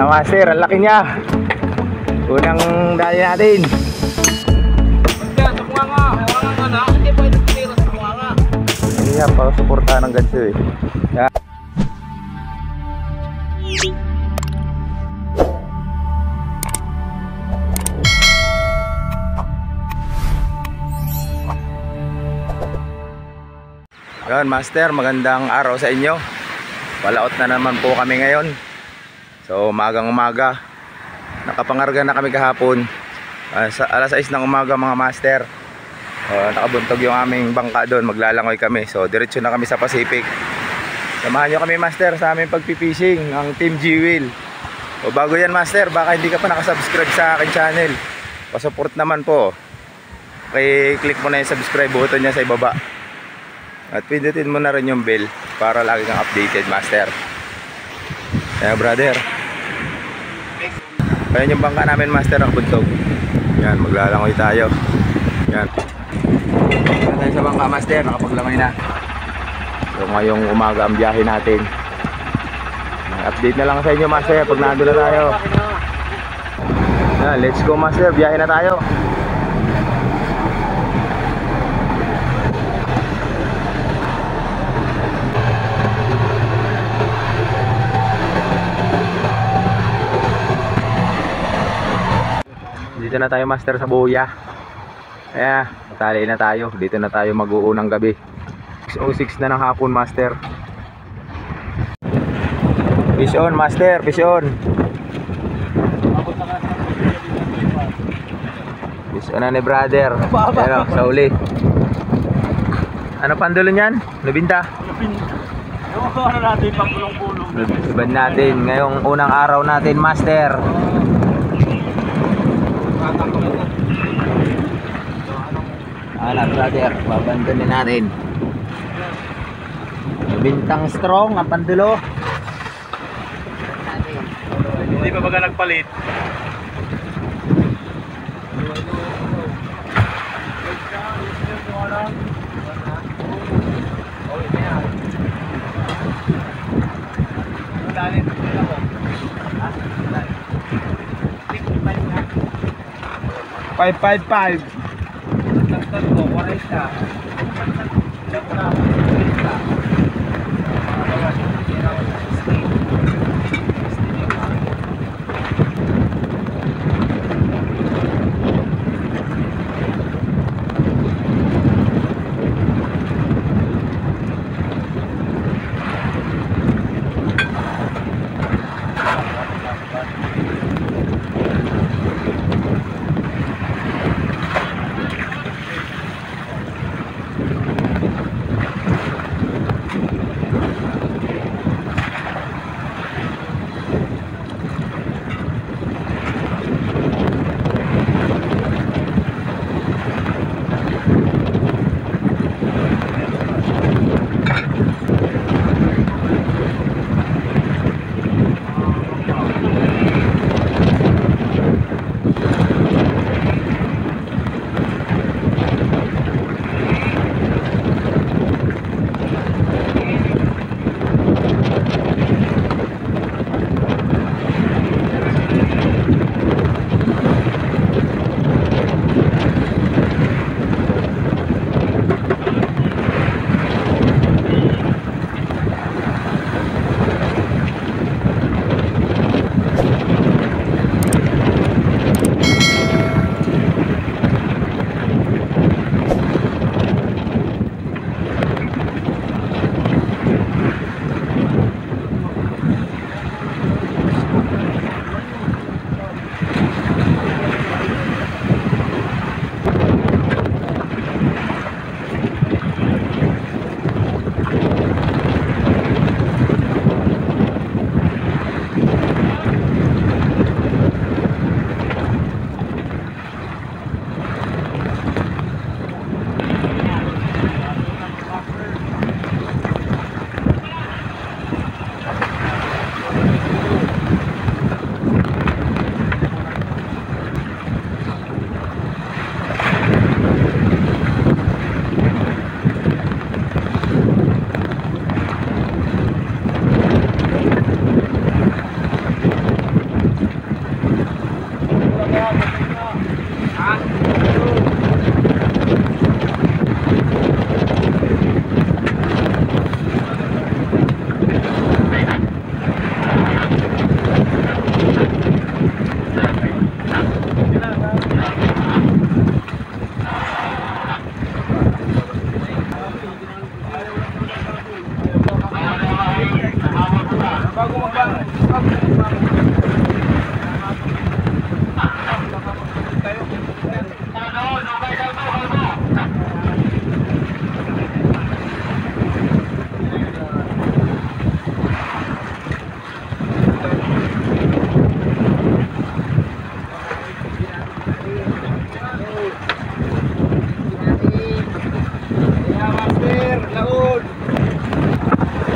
na master, ang laki niya. Unang dali natin. Yan, sa bunganga. Bunganga ka na. Hindi pwede tumira sa bunganga. Yan, para suportahan ng ganso eh. Yan. Yan master, magandang araw sa inyo. Palaot na naman po kami ngayon. So umagang umaga, nakapangarga na kami kahapon. Sa alas 6 ng umaga mga master. Nakabuntog yung aming bangka doon, maglalangoy kami. So diretso na kami sa Pacific. Samahan nyo kami master sa aming pagpipishing ng Team G-Wheel. O bago yan master, baka hindi ka pa nakasubscribe sa akin channel, pasupport naman po. Click mo na yung subscribe button niya sa ibaba. At pindutin mo na rin yung bell para lagi kang updated master. Kaya brother, ayan yung bangka namin master, nakabuntog. Yan, maglalangoy tayo. Yan, ayan tayo sa bangka master, nakapaglangoy na. So ngayong umaga ang biyahe natin. Update na lang sa inyo master pag nandun na tayo. Yan, let's go master, biyahe na tayo. Dito na tayo master sa buya. Ayan, matali na tayo. Dito na tayo mag-uunang gabi. 6:06 na ng hapon master. Fish on master, fish on. Fish on na ni brother. Ayan o, sa uli. Ano pandulo niyan? Lubinta? Ano natin, pangpulong-pulong. Ibad natin ngayong unang araw natin master. Brother, babantunin natin. Bintang strong ang pandulo. Hindi pa baga nagpalit. $555.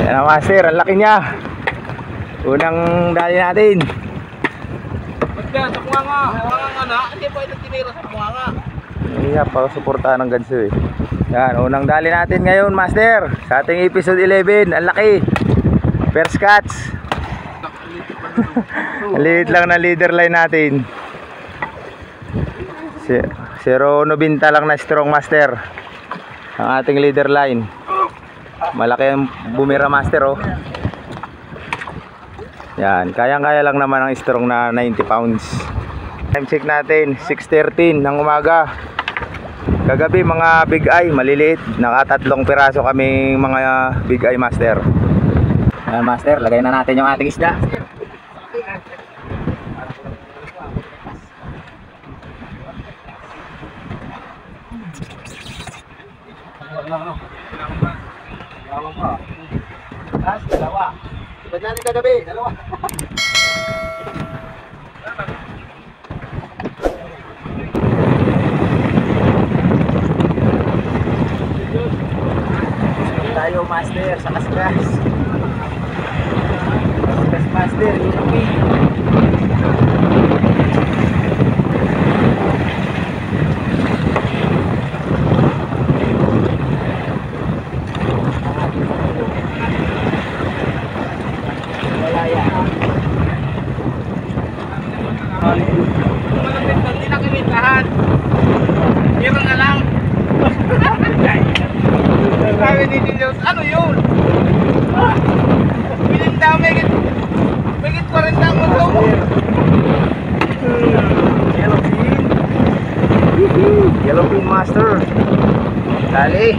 Yan ang master, ang laki niya. Unang dali natin. Pagka sa bunganga. Bunganga na. Hindi pwede tinira sa bunganga. Iya, pa-suportahan ng ganso eh. Yan, unang dali natin ngayon, master. Sa ating episode 11, ang laki. First catch. Ang liit lang na leader line natin. 0.90 lang na strong master. Ang ating leader line. Malaki ang bumira master oh. Yan, kayang-kaya lang naman ang strong na 90 pounds. Time check natin, 6:13 ng umaga. Kagabi mga big eye, maliliit. Nakatatlong piraso kami mga big eye master. Ayan master, lagay na natin yung ating isda. Dalawa. Ba't natin kagabi? Dalawa. Tayo master sa kaskas. Kaskas master, Europe. Hindi na kimintahan. Meron nga lang. Sabi ni Diyos, ano yun? Pininta, megit 40 mo to. Yellowfin. Yellowfin master. Dali.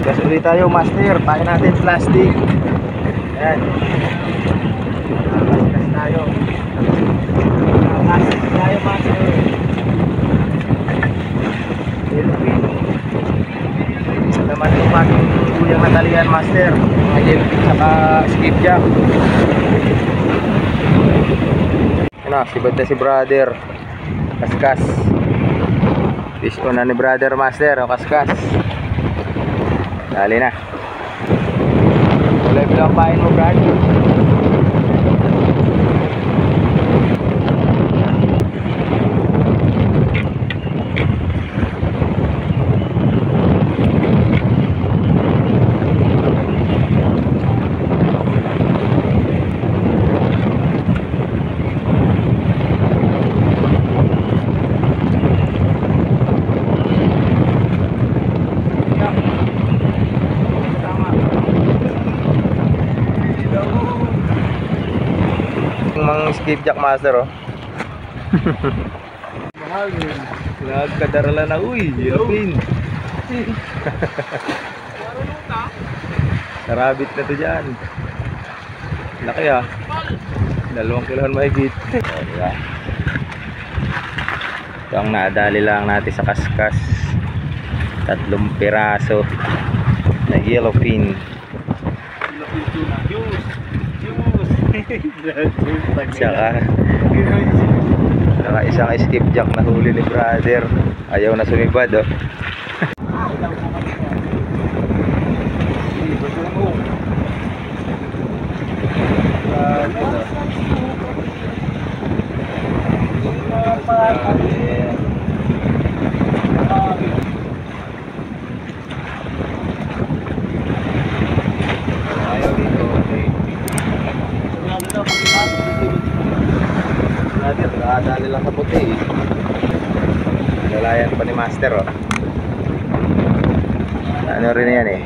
Gas ulit tayo master. Pakai natin plastic. Yan. Gas tayo. Gas tayo master. Yellowfin. Naman yung ating kuyang natalian master. Mga yellowfin saka skipjack. Ano, sibad na si brother. Kaskas. Fish on na ni brother master. O kaskas. Dali na. Live lang pain mo brother. Mang skipjack master oh. Mahal yun. Nagkadarala na uy, yellowfin. Narabit na to dyan. Laki ah. 2 kilohan mahigit. Diba? Ito ang nadali lang natin sa kaskas. 3 piraso na yellowfin. Saka isang skipjack na huli ni brother. Ayaw na sumibad oh. Ayaw dito. Nakadali lang sa puti eh. Lalayan pa ni master oh. Ano rin yan eh.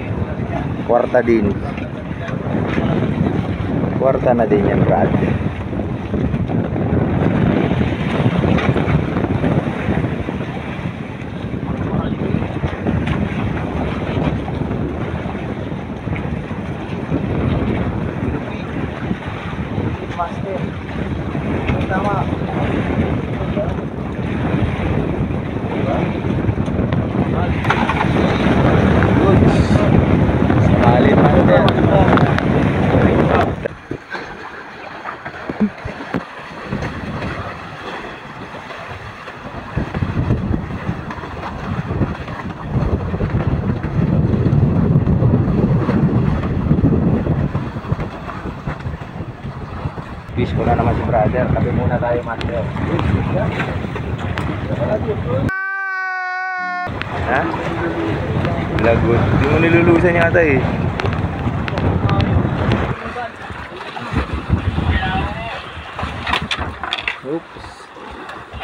Kwarta din. Kwarta na din yan brad. Master. Tama. Good. Sekali master. Fish ko na naman si brother. Tabi muna tayo, master. Ha? Lagot. Hindi mo nilulusan yata eh. Oops.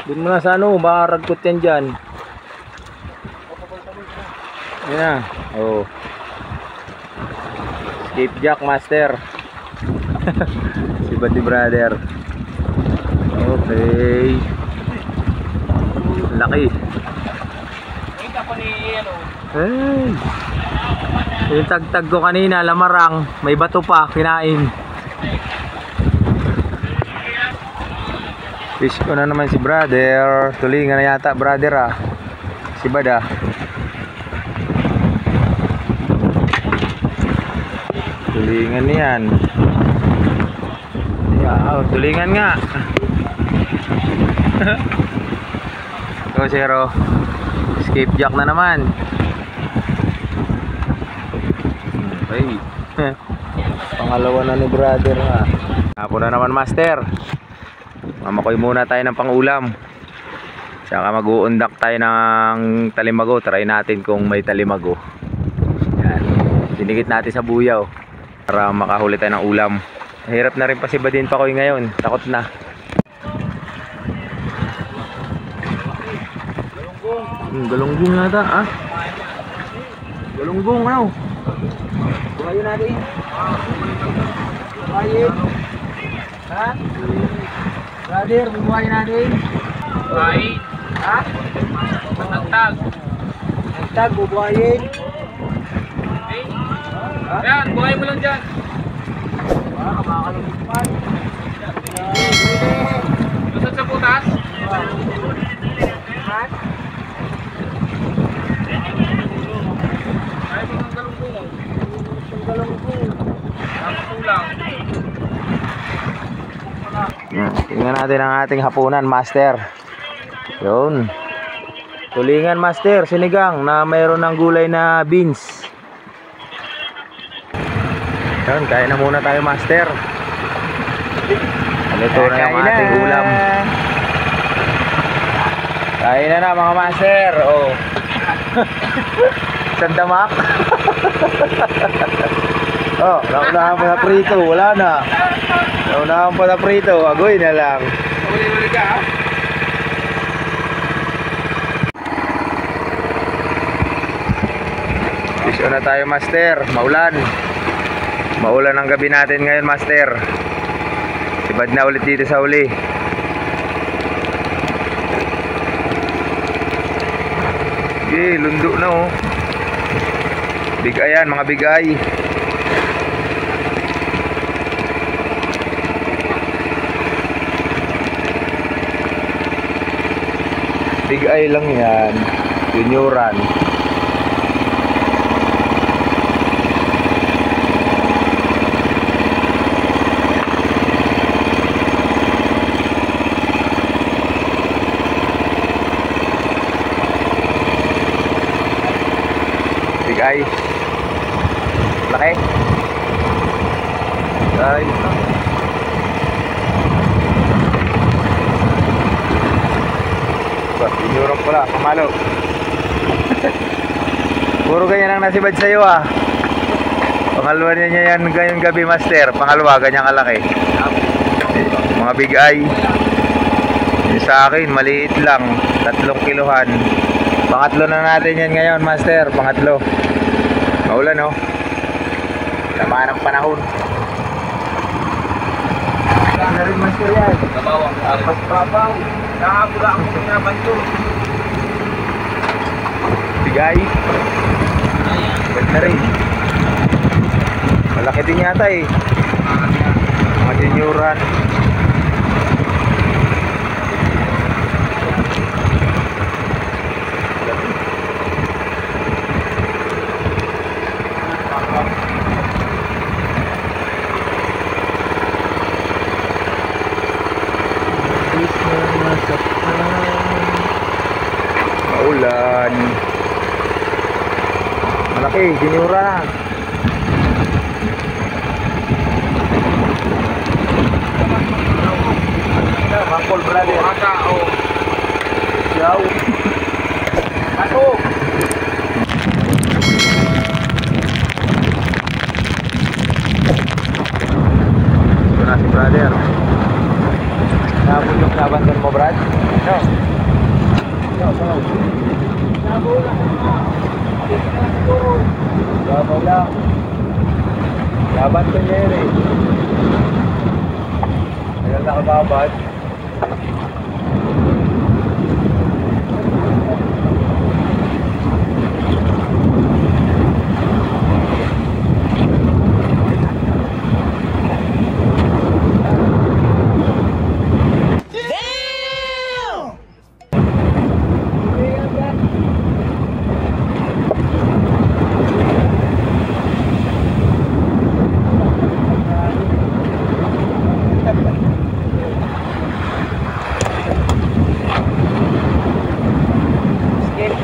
Doon mo na sa ano, baka ragkot yan dyan. Yan na. Oh. Skipjack master. Si Buddy brother. Okay. Laki. Kita ko ni ano. Hey. Yung tagtag ko kanina, lamarang. May bato pa, kinain. Fish ko na naman si brother. Tulingan na yata brother ah. Si Bada. Tulingan niyan. Yeah, tulingan nga. Go zero. Skipjack na naman. Okay. Pangalawa na ni brother ha. Hapon na naman master. Mamakoy muna tayo ng pangulam. Tsaka mag-uundak tayo ng talimago. Try natin kung may talimago. Yan. Dinikit natin sa buyaw para makahuli tayo ng ulam. Hirap na rin pa si Badin pa ko ngayon. Takot na. Galunggong nata ah. Galunggong ano? Buhayin natin. Buhayin. Ha? Brother, buhayin natin. Buhayin. Ha? Matagtag. Nagtag, buhayin. Okay. Yan, buhay mo lang dyan. Makakalungkupan. Lusot sa butas. Ay, mga galunggong. Ang kulang. Tingnan natin ang ating hapunan, master. Yun. Tulingan, master, sinigang na mayroon ng gulay na beans. Yun, kain na muna tayo, master. Ito na yung ating ulam. Kain na mga master. Oh. Sandamak. Oh, naunahan pa na prito. Wala na. Naunahan pa na prito. Agoy na lang. Uli-uli ka ha? Fish on na tayo, master. Maulan. Maulan ang gabi natin ngayon, master. Sibad na ulit dito sa uli. Okay, lundo na oh. Bigay yan, mga bigay. Bigay lang yan. Junioran. Bigay. Laki. Ay. Junioran pala, pamalo. Puro ganyan ang nasibad sa'yo ah. Pangalawa niya yan ganyan gabi, master. Pangalawa, ganyan kalaki. Mga big eye. Yung sa akin, maliit lang. 3 kilohan. Pangatlo na natin yan ngayon, master. Pangatlo. Maulan oh. Tama ng panahon. Ano rin, master yan? Kabawang. Papaw. Nakakula ako sa nabanto. Bigay. Ba't na rin? Malaki din yata eh. Mga junioran. Maulan. Malaki, junioran. Babad ko niya yun eh. Tagal na kababad.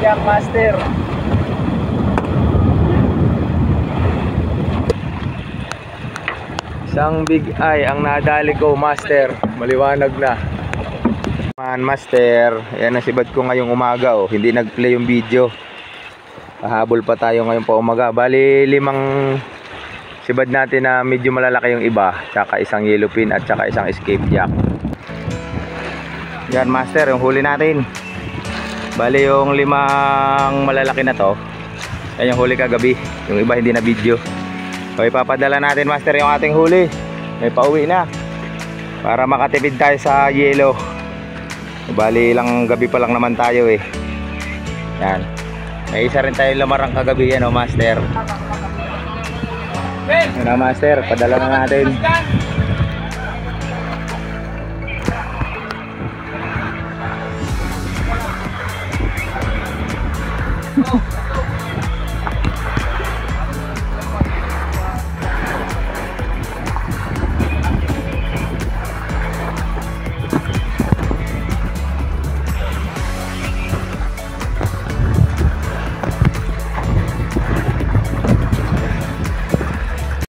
Jack Master. Isang big eye ang nadali ko, Master. Maliwanag na. Man, Master. Yan ang sibad ko ngayong umaga. Oh. Hindi nag-play yung video. Pahabol pa tayo ngayon pa umaga. Bali 5 sibad natin na medyo malalaki yung iba. Tsaka isang yellow pin at tsaka isang escape jack. Yan, Master, yung huli natin. Bali yung 5 malalaki na to, yan yung huli kagabi. Yung iba hindi na video. So ipapadala natin, Master, yung ating huli. May pauwi na para makatipid tayo sa yellow. Bali lang gabi pa lang naman tayo eh. Yan. May isa rin tayo lamarang kagabi yan, oh, Master. Yan na, Master, padala na natin.